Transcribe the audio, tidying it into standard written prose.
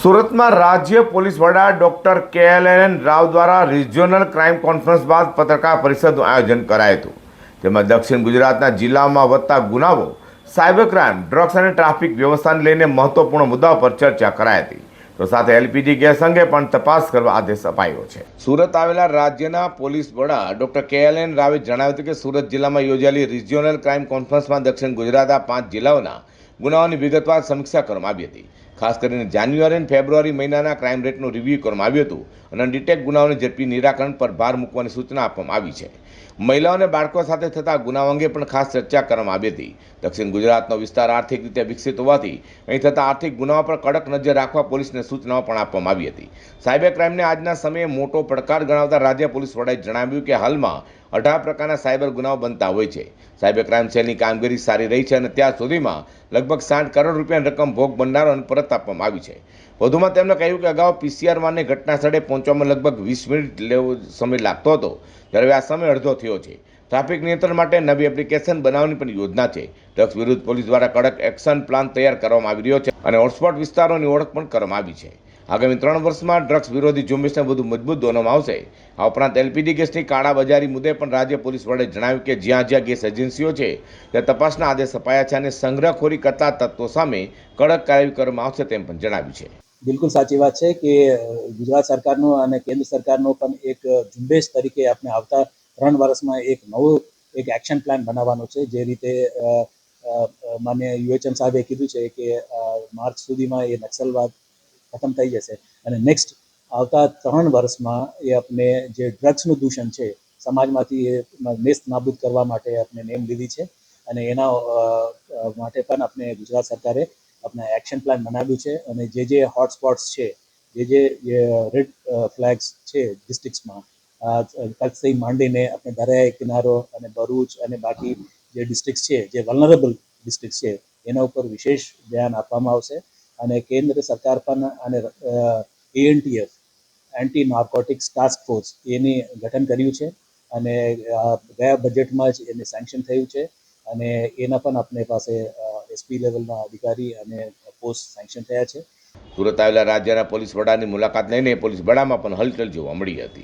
સુરતમાં રાજ્ય પોલીસ વડા ડોક્ટર KLN રાવ દ્વારા રિજિયોનલ ક્રાઇમ કોન્ફરન્સ બાદ પત્રકાર પરિષદનું આયોજન કરાયું હતું, જેમાં દક્ષિણ ગુજરાતના જિલ્લાઓમાં વધતા ગુનાઓ, સાયબર ક્રાઇમ, ડ્રગ્સ અને ટ્રાફિક વ્યવસ્થાને લઈને મહત્વપૂર્ણ મુદ્દાઓ પર ચર્ચા કરાઈ હતી. તો સાથે LPG ગેસ અંગે પણ તપાસ કરવા આદેશ અપાયો છે. સુરત આવેલા રાજ્યના પોલીસ વડા ડોક્ટર KLN રાવે જણાવ્યું હતું કે સુરત જિલ્લામાં યોજાયેલી રિજિયોનલ ક્રાઇમ કોન્ફરન્સમાં દક્ષિણ ગુજરાતના 5 જિલ્લાઓના ગુનાઓની વિગતવાર સમીક્ષા કરવામાં આવી હતી. ખાસ કરીને જાન્યુઆરી અને ફેબ્રુઆરી મહિનાના ક્રાઇમ રેટનું રિવ્યૂ કરવામાં આવ્યું હતું અને અનડિટેક્ટ ગુનાઓની ઝડપી નિરાકરણ પર ભાર મૂકવાની સૂચના આપવામાં આવી છે. મહિલાઓ અને બાળકો સાથે થતા ગુનાઓ અંગે પણ ખાસ ચર્ચા કરવામાં આવી હતી. દક્ષિણ ગુજરાતનો વિસ્તાર આર્થિક રીતે વિકસિત હોવાથી અહીં થતા આર્થિક ગુનાઓ પર કડક નજર રાખવા પોલીસને સૂચનાઓ પણ આપવામાં આવી હતી. સાયબર ક્રાઇમને આજના સમયે મોટો પડકાર ગણાવતા રાજ્ય પોલીસ વડાએ જણાવ્યું કે હાલમાં 18 પ્રકારના સાયબર ગુનાઓ બનતા હોય છે. સાયબર ક્રાઇમ સેલની કામગીરી સારી રહી છે અને ત્યાં સુધીમાં લગભગ 60 કરોડ રૂપિયાની રકમ ભોગ બનનારાઓને પરત આપવામાં આવી છે. વધુમાં તેમણે કહ્યું કે અગાઉ PCR વાનને ઘટના સ્થળે પહોંચવામાં લગભગ 20 મિનિટ સમય લાગતો હતો, જ્યારે આ સમય અડધો થયો છે. ટ્રાફિક નિયંત્રણ માટે નવી એપ્લિકેશન બનાવવાની પણ યોજના છે. ડ્રગ્સ વિરુદ્ધ પોલીસ દ્વારા કડક એક્શન પ્લાન તૈયાર કરવામાં આવી રહ્યો છે અને હોટસ્પોટ વિસ્તારોની ઓળખ પણ કરવામાં આવી છે. આગામી 3 વર્ષમાં ડ્રગ્સ વિરોધી ઝુંબેશને વધુ મજબૂત બનાવવામાં આવશે. આ ઉપરાંત LPG ગેસની કાળાબજારી મુદ્દે પણ રાજ્ય પોલીસ વડાએ જણાવ્યું કે જ્યાં જ્યાં ગેસ એજન્સીઓ છે ત્યાં તપાસના આદેશ અપાયા છે અને સંગ્રહખોરી કરતા તત્વો સામે કડક કાર્યવાહી કરવામાં આવશે તેમ પણ જણાવ્યું છે. બિલકુલ સાચી વાત છે કે ગુજરાત સરકારનો અને કેન્દ્ર સરકારનો પણ એક ઝુંબેશ તરીકે આપણે આવતા 3 વર્ષમાં એક એક્શન પ્લાન બનાવવાનો છે. જે રીતે માન્ય UHM સાહેબે કીધું છે કે માર્ચ સુધીમાં એ નક્સલવાદ ખતમ થઈ જશે અને નેક્સ્ટ આવતા 3 વર્ષમાં એ આપણે જે ડ્રગ્સનું દૂષણ છે સમાજમાંથી એ નેસ્ત નાબૂદ કરવા માટે આપણે નેમ લીધી છે અને એના માટે પણ આપણે ગુજરાત સરકારે આપણે એક્શન પ્લાન બનાવ્યું છે અને જે હોટસ્પોટ્સ છે, જે રેડ ફ્લેગ્સ છે ડિસ્ટ્રિક્ટ્સમાં, કચ્છથી માંડીને આપણે દરિયાઈ કિનારો અને ભરૂચ અને બાકી જે ડિસ્ટ્રિક્ટ છે, જે વલ્નરેબલ ડિસ્ટ્રિક્ટ છે, એના ઉપર વિશેષ ધ્યાન આપવામાં આવશે અને કેન્દ્ર સરકાર પણ અને ANTF anti narcotics task force એની ગઠન કર્યું છે અને ગયા બજેટમાં જ એને સેન્કશન થયું છે અને એના પણ આપણે પાસે SP લેવલના અધિકારી અને પોસ્ટ સેન્કશન થયા છે. સુરત આવેલા રાજ્યના પોલીસ વડાની મુલાકાત લઈને પોલીસ વડામાં પણ હલચલ જોવા મળી હતી.